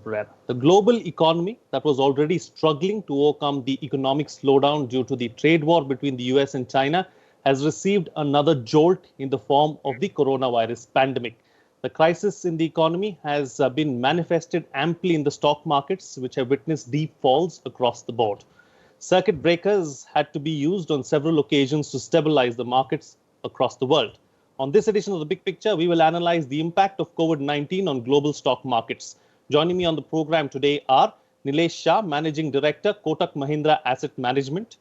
Pereira. The global economy that was already struggling to overcome the economic slowdown due to the trade war between the US and China has received another jolt in the form of the coronavirus pandemic. The crisis in the economy has been manifested amply in the stock markets, which have witnessed deep falls across the board. Circuit breakers had to be used on several occasions to stabilize the markets across the world. On this edition of The Big Picture, we will analyze the impact of COVID-19 on global stock markets. Joining me on the program today are Nilesh Shah, Managing Director, Kotak Mahindra Asset Management;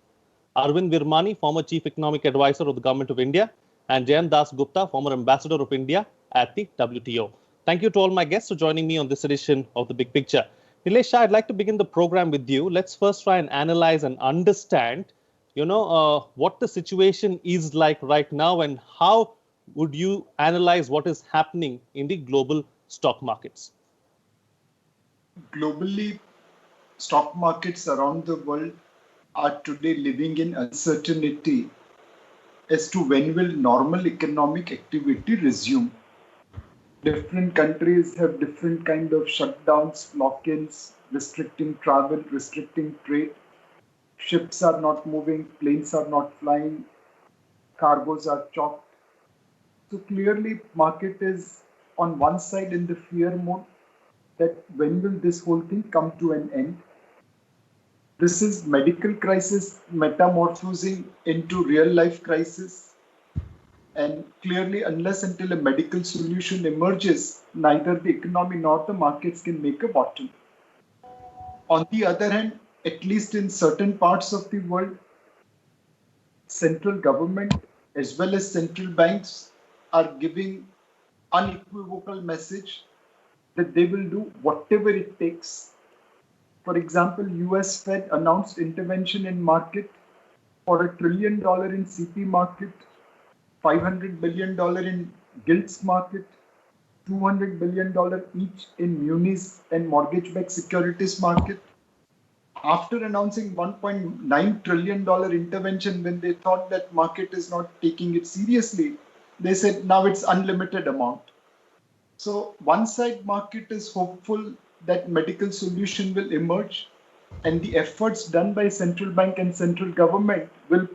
Arvind Virmani, former Chief Economic Advisor of the Government of India; and Jayant Das Gupta, former Ambassador of India at the WTO. Thank you to all my guests for joining me on this edition of The Big Picture. Nilesh Shah, I'd like to begin the program with you. Let's first try and analyze and understand, what the situation is like right now, and how would you analyze what is happening in the global stock markets? Globally, stock markets around the world are today living in uncertainty as to when will normal economic activity resume. Different countries have different kind of shutdowns, lock-ins, restricting travel, restricting trade. Ships are not moving, planes are not flying, cargoes are chopped. So clearly, market is on one side in the fear mode that when will this whole thing come to an end? This is medical crisis metamorphosing into real life crisis. And clearly, unless until a medical solution emerges, neither the economy nor the markets can make a bottom. On the other hand, at least in certain parts of the world, central government as well as central banks are giving unequivocal message that they will do whatever it takes. For example, US Fed announced intervention in market for $1 trillion in CP market, $500 billion in gilts market, $200 billion each in munis and mortgage-backed securities market. After announcing $1.9 trillion intervention, when they thought that market is not taking it seriously, they said now it's unlimited amount. So one side market is hopeful that medical solution will emerge and the efforts done by central bank and central government will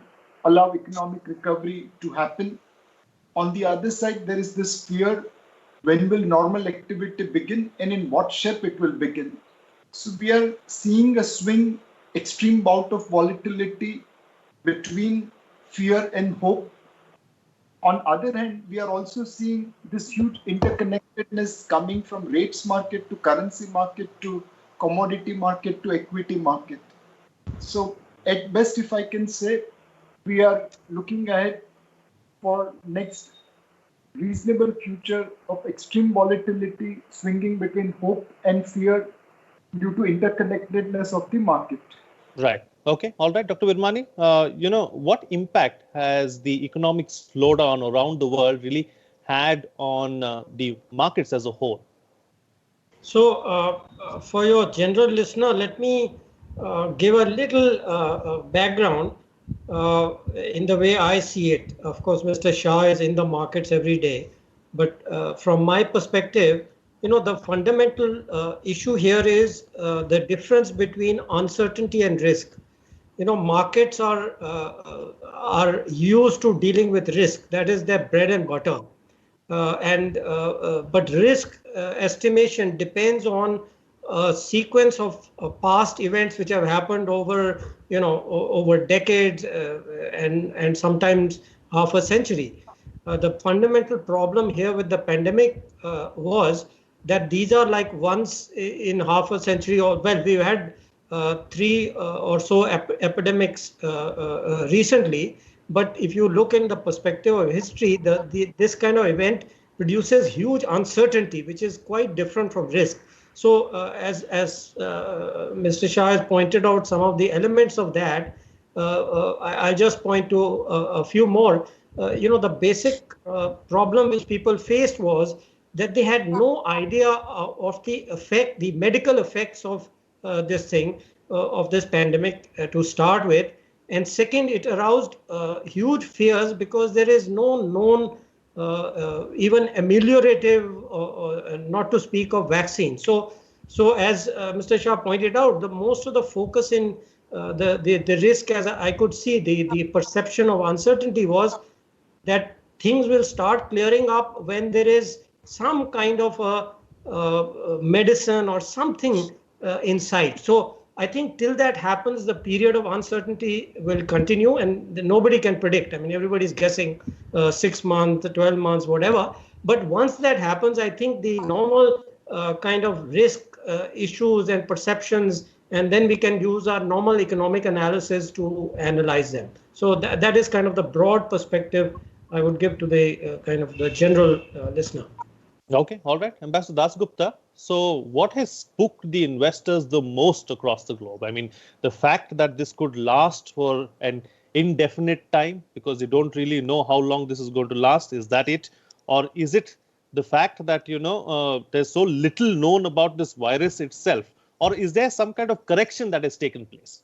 allow economic recovery to happen. On the other side, there is this fear, when will normal activity begin and in what shape it will begin. So we are seeing a swing, extreme bout of volatility between fear and hope. On other hand, we are also seeing this huge interconnectedness coming from rates market to currency market to commodity market to equity market. So at best, if I can say, we are looking ahead for next reasonable future of extreme volatility swinging between hope and fear due to interconnectedness of the market. Right. Okay. All right, Dr. Virmani, what impact has the economic slowdown around the world really had on the markets as a whole? So, for your general listener, let me give a little background in the way I see it. Of course, Mr. Shah is in the markets every day, but from my perspective, the fundamental issue here is the difference between uncertainty and risk. Markets are used to dealing with risk. That is their bread and butter. But risk estimation depends on a sequence of past events which have happened over decades and sometimes half a century. The fundamental problem here with the pandemic was that these are like once in half a century, or well, we've had 3 or so epidemics recently. But if you look in the perspective of history, this kind of event produces huge uncertainty, which is quite different from risk. So as Mr. Shah has pointed out some of the elements of that, I'll just point to a few more. The basic problem which people faced was that they had no idea of the medical effects of this thing, of this pandemic to start with. And second, it aroused huge fears because there is no known even ameliorative, not to speak of vaccine. So So as Mr. Shah pointed out, the most of the focus in the risk, as I could see, the perception of uncertainty was that things will start clearing up when there is some kind of a medicine or something in sight. So I think till that happens, the period of uncertainty will continue, and nobody can predict. I mean, everybody's guessing 6 months, 12 months, whatever. But once that happens, I think the normal kind of risk issues and perceptions, and then we can use our normal economic analysis to analyze them. So that is kind of the broad perspective I would give to the kind of the general listener. Okay, all right. Ambassador Dasgupta, so what has spooked the investors the most across the globe? I mean, the fact that this could last for an indefinite time because they don't really know how long this is going to last, is that it? Or is it the fact that, there's so little known about this virus itself? Or is there some kind of correction that has taken place?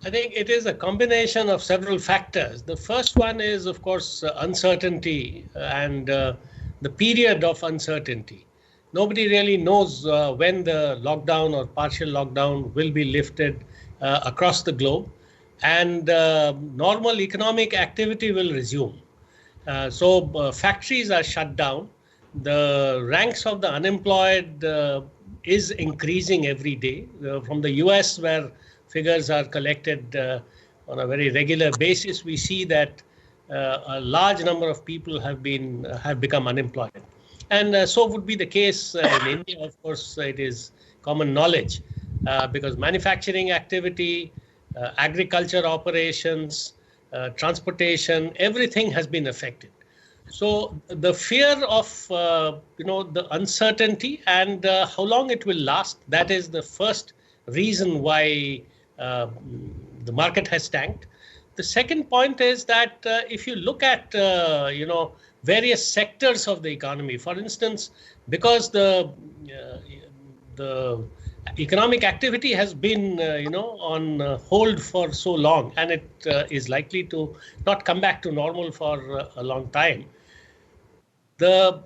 I think it is a combination of several factors. The first one is, of course, uncertainty and the period of uncertainty. Nobody really knows when the lockdown or partial lockdown will be lifted across the globe, and normal economic activity will resume. So factories are shut down. The ranks of the unemployed is increasing every day. From the US, where figures are collected on a very regular basis, we see that a large number of people have become unemployed. And so would be the case in India. Of course, it is common knowledge because manufacturing activity, agriculture operations, transportation, everything has been affected. So the fear of the uncertainty and how long it will last, that is the first reason why the market has tanked. The second point is that if you look at various sectors of the economy, for instance, because the economic activity has been on hold for so long, and it is likely to not come back to normal for a long time. The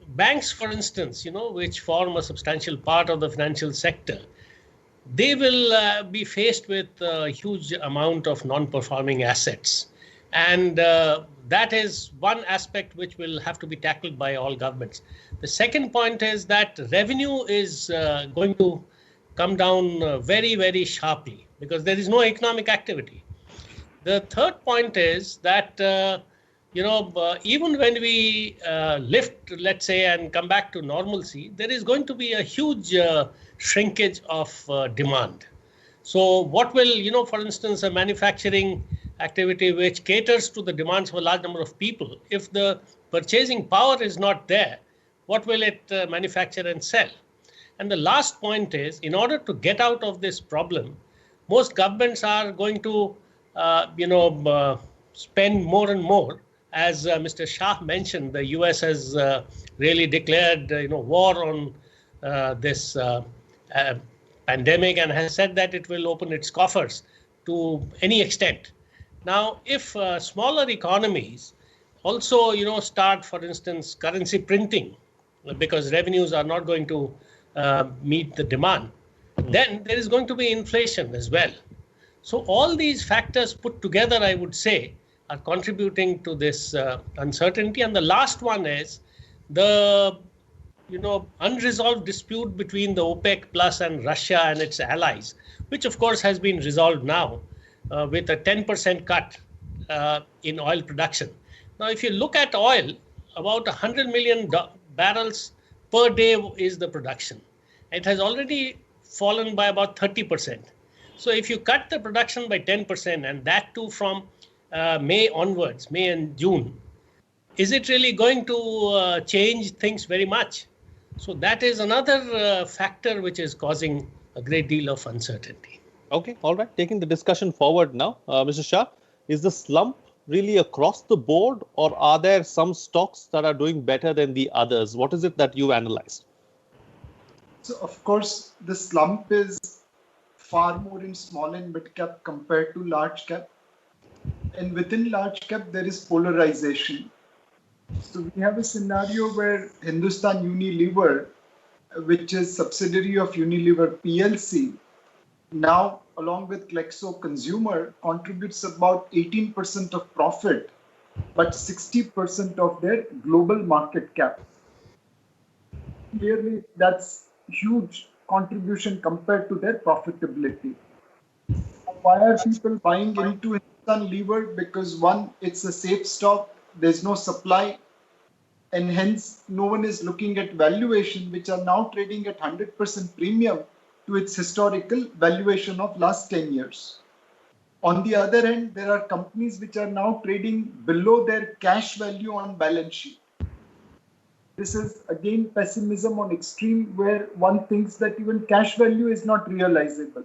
banks, for instance, which form a substantial part of the financial sector, they will be faced with a huge amount of non-performing assets. And that is one aspect which will have to be tackled by all governments. The second point is that revenue is going to come down very, very sharply because there is no economic activity. The third point is that, even when we lift, let's say, and come back to normalcy, there is going to be a huge shrinkage of demand. So what will, for instance, a manufacturing activity which caters to the demands of a large number of people, if the purchasing power is not there, what will it manufacture and sell? And the last point is, in order to get out of this problem, most governments are going to, spend more and more. As Mr. Shah mentioned, the US has really declared, war on this pandemic and has said that it will open its coffers to any extent. Now, if smaller economies also, start, for instance, currency printing, because revenues are not going to meet the demand, then there is going to be inflation as well. So all these factors put together, I would say, are contributing to this uncertainty. And the last one is the unresolved dispute between the OPEC Plus and Russia and its allies, which of course has been resolved now with a 10% cut in oil production. Now, if you look at oil, about 100 million barrels per day is the production. It has already fallen by about 30%. So if you cut the production by 10%, and that too from May onwards, May and June, is it really going to change things very much? So that is another factor which is causing a great deal of uncertainty. Okay, all right. Taking the discussion forward now, Mr. Shah, is the slump really across the board, or are there some stocks that are doing better than the others? What is it that you analyzed? So, of course, the slump is far more in small and mid cap compared to large cap. And within large cap, there is polarization. So we have a scenario where Hindustan Unilever which is subsidiary of Unilever PLC, now along with Klexo Consumer contributes about 18% of profit, but 60% of their global market cap. Clearly, that's huge contribution compared to their profitability. Why are people buying into Hindustan Lever? Because one, it's a safe stock, there's no supply, and hence no one is looking at valuation, which are now trading at 100% premium to its historical valuation of last 10 years. On the other hand, there are companies which are now trading below their cash value on balance sheet. This is again pessimism on extreme, where one thinks that even cash value is not realizable.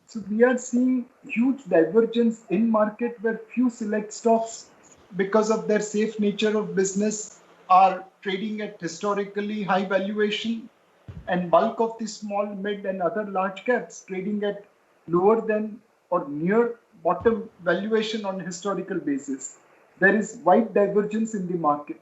So we are seeing huge divergence in market, where few select stocks, because of their safe nature of business, are trading at historically high valuation, and bulk of the small, mid and other large caps trading at lower than or near bottom valuation on historical basis. There is wide divergence in the market.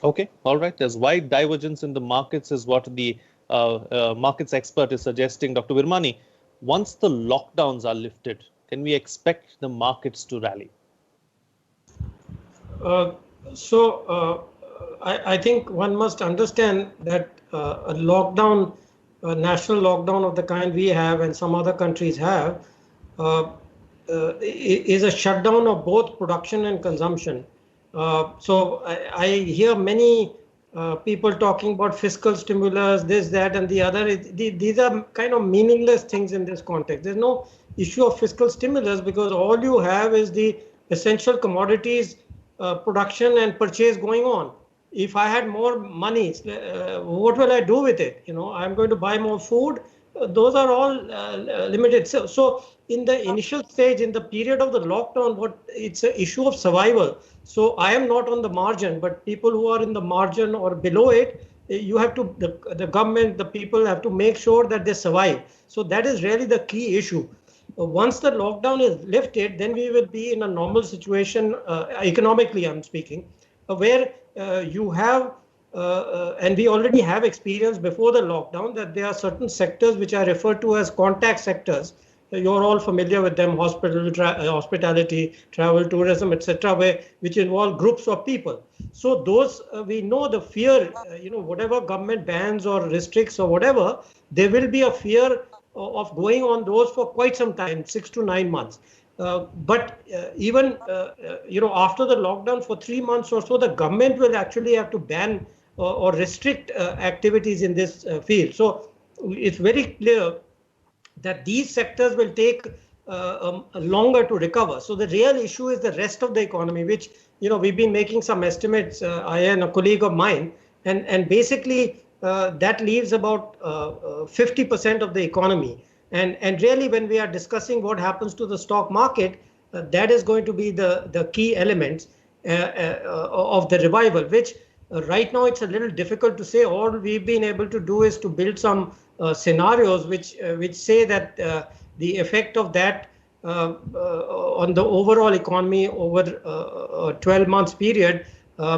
Okay, all right. There's wide divergence in the markets is what the markets expert is suggesting. Dr. Virmani, once the lockdowns are lifted, can we expect the markets to rally? I think one must understand that a lockdown, a national lockdown of the kind we have and some other countries have, is a shutdown of both production and consumption. So I hear many people talking about fiscal stimulus, this, that, and the other. These are kind of meaningless things in this context. There's no issue of fiscal stimulus, because all you have is the essential commodities production and purchase going on. If I had more money, what will I do with it? You know, I'm going to buy more food. Those are all limited. So in the initial stage, in the period of the lockdown, it's an issue of survival. So I am not on the margin, but people who are in the margin or below it, you have to, the government, the people have to make sure that they survive. So that is really the key issue. Once the lockdown is lifted, then we will be in a normal situation, economically I'm speaking, where you have, and we already have experience before the lockdown, that there are certain sectors which are referred to as contact sectors. You're all familiar with them: hospitality, travel, tourism, etc., which involve groups of people. So those, we know the fear, whatever government bans or restricts or whatever, there will be a fear of going on those for quite some time, 6 to 9 months. But even after the lockdown for 3 months or so, the government will actually have to ban or restrict activities in this field. So it's very clear that these sectors will take longer to recover. So the real issue is the rest of the economy, which we've been making some estimates, I and a colleague of mine, and basically that leaves about 50% of the economy. And really, when we are discussing what happens to the stock market, that is going to be the key elements of the revival, which right now it's a little difficult to say. All we've been able to do is to build some scenarios which say that the effect of that on the overall economy over a 12 months period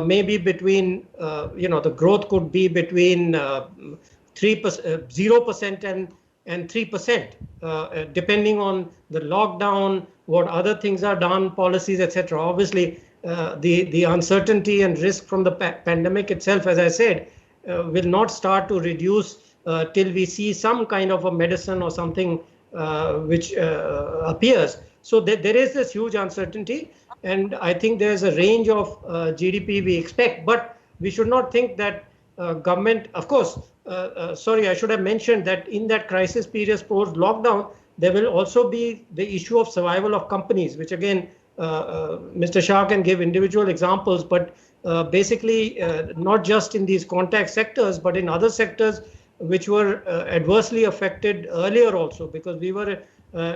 may be between, the growth could be between 0% and 3%, depending on the lockdown, what other things are done, policies, etc. Obviously, the uncertainty and risk from the pandemic itself, as I said, will not start to reduce till we see some kind of a medicine or something which appears. So there is this huge uncertainty, and I think there's a range of GDP we expect, but we should not think that government, of course, sorry, I should have mentioned that in that crisis period post lockdown, there will also be the issue of survival of companies, which again, Mr. Shah can give individual examples, but basically not just in these contact sectors, but in other sectors which were adversely affected earlier also, because we were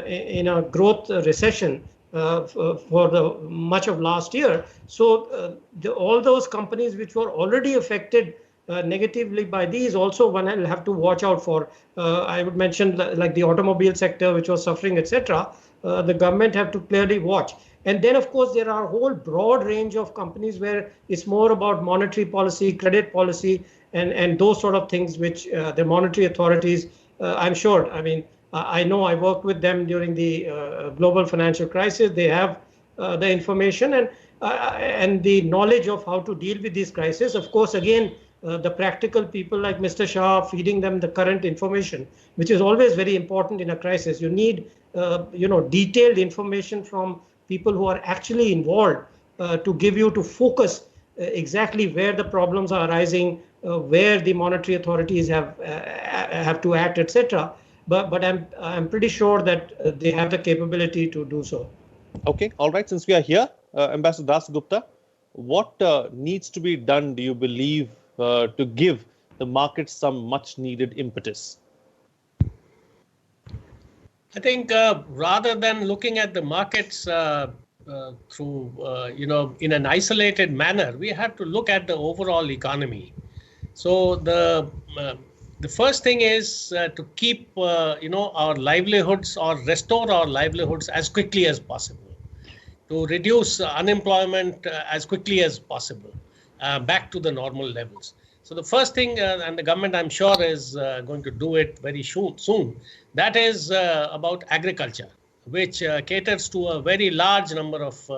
in a growth recession for the much of last year. So all those companies which were already affected negatively by these also one will have to watch out for. I would mention like the automobile sector, which was suffering, etc. The government have to clearly watch. And then, of course, there are a whole broad range of companies where it's more about monetary policy, credit policy, and those sort of things, which the monetary authorities, I'm sure, I mean, I know I worked with them during the global financial crisis. They have the information and the knowledge of how to deal with these crises. Of course, again, the practical people like Mr. Shah, feeding them the current information, which is always very important in a crisis. You need, detailed information from people who are actually involved to focus exactly where the problems are arising, where the monetary authorities have to act, etc. But I'm pretty sure that they have the capability to do so. Okay, all right. Since we are here, Ambassador Dasgupta, what needs to be done, do you believe, to give the market some much needed impetus? I think rather than looking at the markets through, in an isolated manner, we have to look at the overall economy. So the first thing is to keep, our livelihoods or restore our livelihoods as quickly as possible, to reduce unemployment as quickly as possible, back to the normal levels. So the first thing, and the government, I'm sure, is going to do it very soon, that is about agriculture, which caters to a very large number of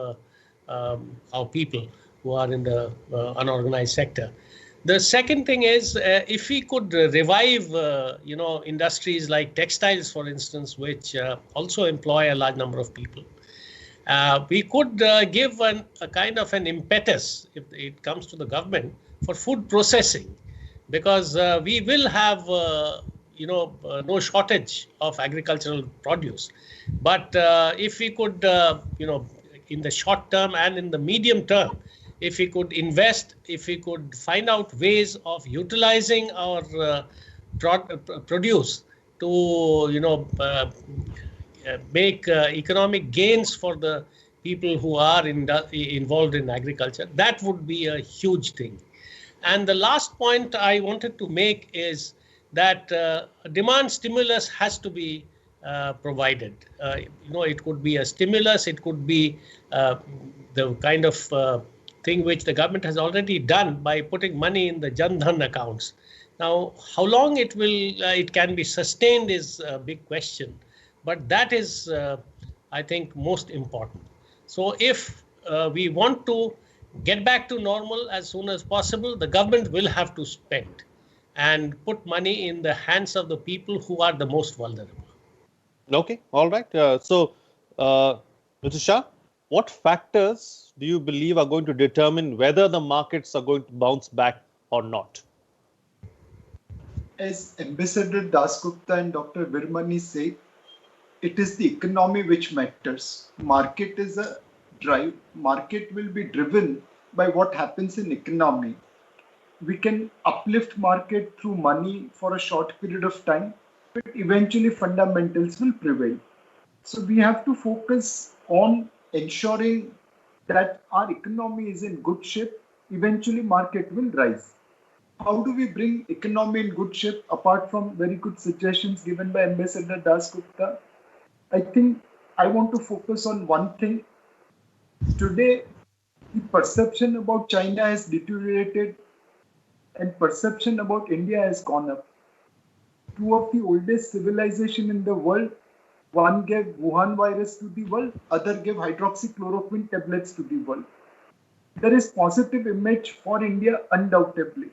our people who are in the unorganized sector. The second thing is, if we could revive, industries like textiles, for instance, which also employ a large number of people. We could give a kind of an impetus, if it comes to the government, for food processing, because we will have, no shortage of agricultural produce. But if we could, in the short term and in the medium term, if we could invest, if we could find out ways of utilizing our produce to, make economic gains for the people who are involved in agriculture, that would be a huge thing. And the last point I wanted to make is that demand stimulus has to be provided. It could be a stimulus, it could be the kind of thing which the government has already done by putting money in the Jan Dhan accounts. Now, how long it can be sustained is a big question, but that is, I think, most important. So if we want to get back to normal as soon as possible, the government will have to spend and put money in the hands of the people who are the most vulnerable. Okay, all right. So, Mr. Shah, what factors do you believe are going to determine whether the markets are going to bounce back or not? As Ambassador Dasgupta and Dr. Virmani say, it is the economy which matters. Market is a drive. Market will be driven by what happens in economy. We can uplift market through money for a short period of time, but eventually fundamentals will prevail. So we have to focus on ensuring that our economy is in good shape. Eventually market will rise. How do we bring economy in good shape apart from very good suggestions given by Ambassador Dasgupta? I think I want to focus on one thing. Today, the perception about China has deteriorated and perception about India has gone up. Two of the oldest civilizations in the world, one gave Wuhan virus to the world, other gave hydroxychloroquine tablets to the world. There is positive image for India undoubtedly.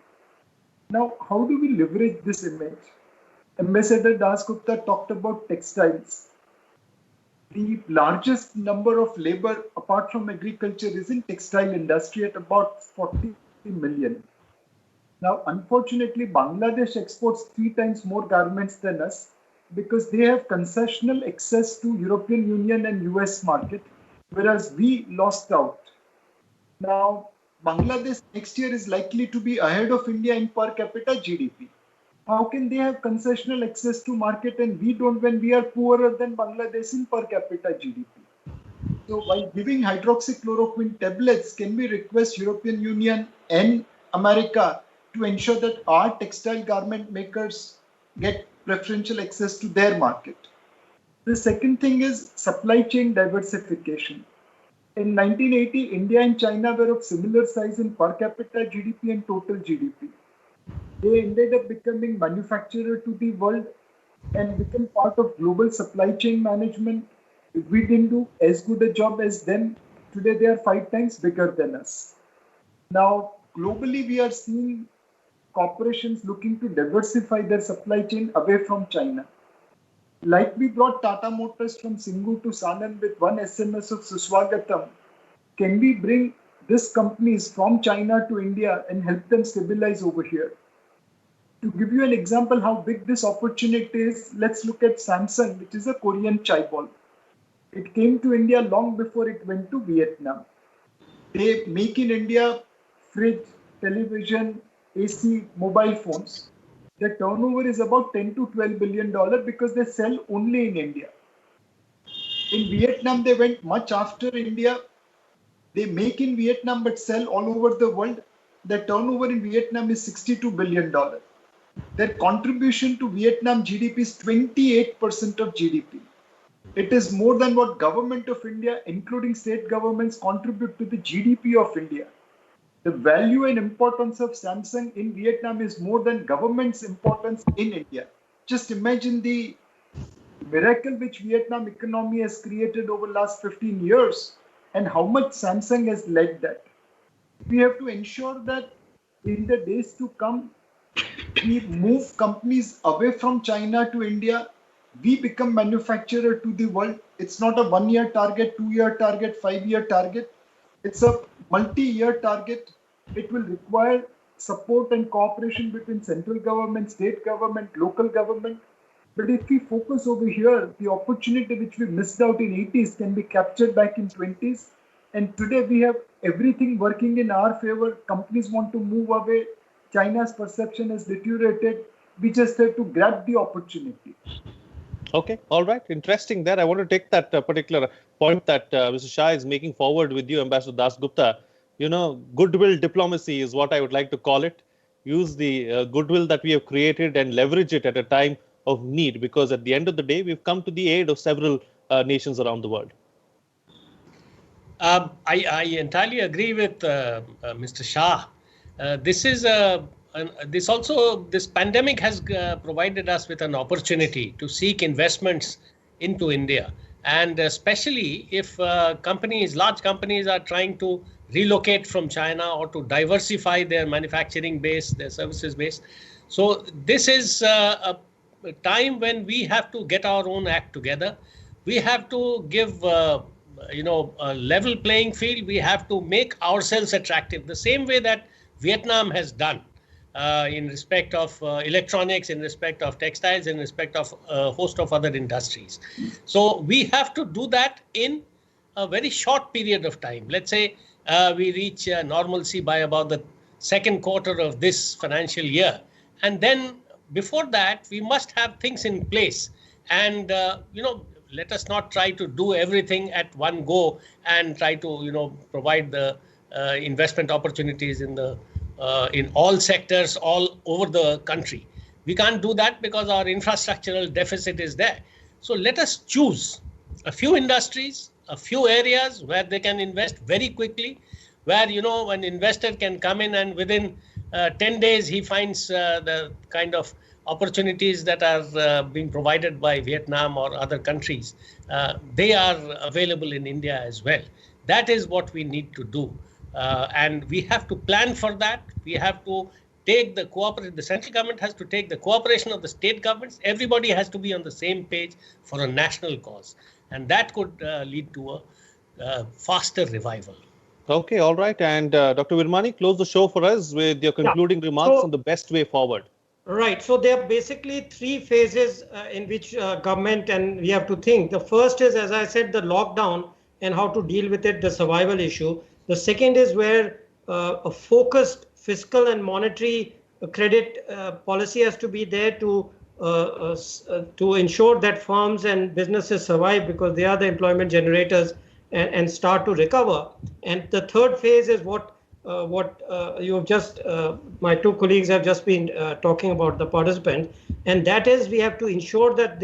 Now, how do we leverage this image? Ambassador Dasgupta talked about textiles. The largest number of labor apart from agriculture is in textile industry at about 40 million. Now, unfortunately, Bangladesh exports 3 times more garments than us because they have concessional access to European Union and US market, whereas we lost out. Now, Bangladesh next year is likely to be ahead of India in per capita GDP. How can they have concessional access to market and we don't when we are poorer than Bangladesh in per capita GDP? So by giving hydroxychloroquine tablets, can we request European Union and America to ensure that our textile garment makers get preferential access to their market. The second thing is supply chain diversification. In 1980, India and China were of similar size in per capita GDP and total GDP. They ended up becoming manufacturer to the world and become part of global supply chain management. If we didn't do as good a job as them, today they are 5 times bigger than us. Now, globally, we are seeing corporations looking to diversify their supply chain away from China. Like we brought Tata Motors from Singhu to Sanand with one SMS of Suswagatam, can we bring these companies from China to India and help them stabilize over here? To give you an example how big this opportunity is, let's look at Samsung, which is a Korean chaebol. It came to India long before it went to Vietnam. They make in India fridge, television, AC, mobile phones. The turnover is about $10 to $12 billion because they sell only in India. In Vietnam, they went much after India. They make in Vietnam but sell all over the world. The turnover in Vietnam is $62 billion. Their contribution to Vietnam GDP is 28% of GDP. It is more than what government of India, including state governments, contribute to the GDP of India. The value and importance of Samsung in Vietnam is more than government's importance in India. Just imagine the miracle which Vietnam economy has created over the last 15 years and how much Samsung has led that. We have to ensure that in the days to come, we move companies away from China to India. We become manufacturer to the world. It's not a 1-year target, 2-year target, 5-year target. It's a multi-year target. It will require support and cooperation between central government, state government, local government. But if we focus over here, the opportunity which we missed out in 80s can be captured back in 20s. And today we have everything working in our favor. Companies want to move away. China's perception has deteriorated. We just have to grab the opportunity. Okay, all right. Interesting there. I want to take that particular point that Mr. Shah is making forward with you, Ambassador Dasgupta. You know, goodwill diplomacy is what I would like to call it. Use the goodwill that we have created and leverage it at a time of need, because at the end of the day, we've come to the aid of several nations around the world. I entirely agree with Mr. Shah. This pandemic has provided us with an opportunity to seek investments into India, and especially if large companies are trying to relocate from China or to diversify their manufacturing base, their services base. So this is a time when we have to get our own act together. We have to give a level playing field. We have to make ourselves attractive the same way that Vietnam has done in respect of electronics, in respect of textiles, in respect of a host of other industries. So we have to do that in a very short period of time. Let's say we reach normalcy by about the second quarter of this financial year. And then before that, we must have things in place. And, let us not try to do everything at one go and try to, provide the investment opportunities in all sectors all over the country. We can't do that because our infrastructural deficit is there. So let us choose a few industries, a few areas where they can invest very quickly, where, an investor can come in and within 10 days, he finds the kind of opportunities that are being provided by Vietnam or other countries. They are available in India as well. That is what we need to do. And we have to plan for that. We have to take the cooperation. The central government has to take the cooperation of the state governments. Everybody has to be on the same page for a national cause. And that could lead to a faster revival. Okay, all right. And Dr. Virmani, close the show for us with your concluding remarks on the best way forward. Right. So there are basically 3 phases in which government and we have to think. The first is, as I said, the lockdown and how to deal with it, the survival issue. The second is where a focused fiscal and monetary credit policy has to be there to ensure that firms and businesses survive, because they are the employment generators and start to recover. And the third phase is what what you have just, my two colleagues have just been talking about, the participant, and that is we have to ensure that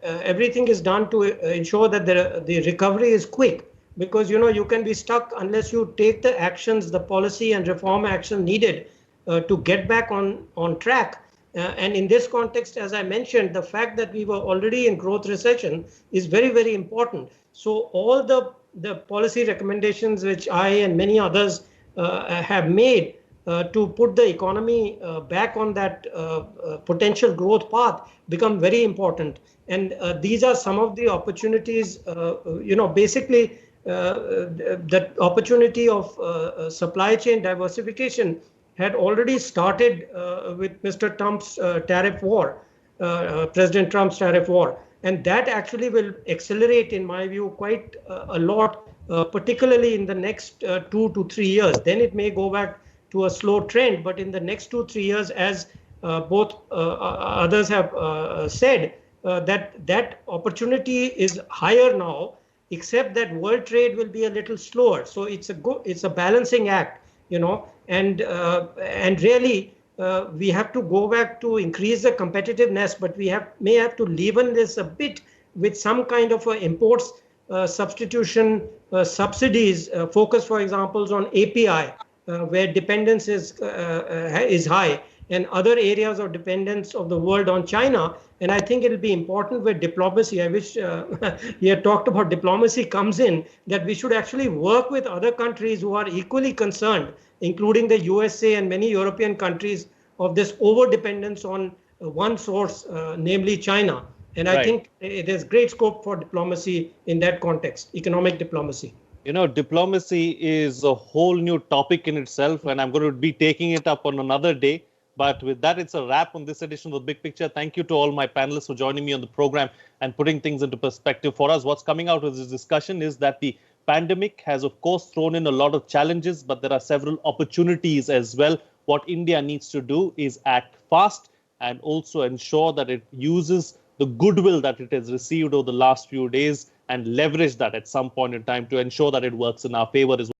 everything is done to ensure that the recovery is quick, because you can be stuck unless you take the actions, the policy and reform action needed to get back on track. And in this context, as I mentioned, the fact that we were already in growth recession is very, very important. So all the policy recommendations which I and many others have made to put the economy back on that potential growth path become very important. And these are some of the opportunities, basically the opportunity of supply chain diversification had already started with Mr. Trump's tariff war, President Trump's tariff war. And that actually will accelerate, in my view, quite a lot, particularly in the next 2 to 3 years. Then it may go back to a slow trend, but in the next 2-3 years, as both others have said, that opportunity is higher now, except that world trade will be a little slower. So it's a balancing act, and really. We have to go back to increase the competitiveness, but we may have to leaven this a bit with some kind of imports substitution subsidies, focus, for example, on API, where dependence is high, and other areas of dependence of the world on China. And I think it will be important where diplomacy, I wish you had talked about diplomacy, comes in, that we should actually work with other countries who are equally concerned, including the USA and many European countries, of this over-dependence on one source, namely China. And I think there's great scope for diplomacy in that context, economic diplomacy. Diplomacy is a whole new topic in itself, and I'm going to be taking it up on another day. But with that, it's a wrap on this edition of The Big Picture. Thank you to all my panelists for joining me on the program and putting things into perspective for us. What's coming out of this discussion is that the pandemic has, of course, thrown in a lot of challenges, but there are several opportunities as well. What India needs to do is act fast and also ensure that it uses the goodwill that it has received over the last few days and leverage that at some point in time to ensure that it works in our favor as well.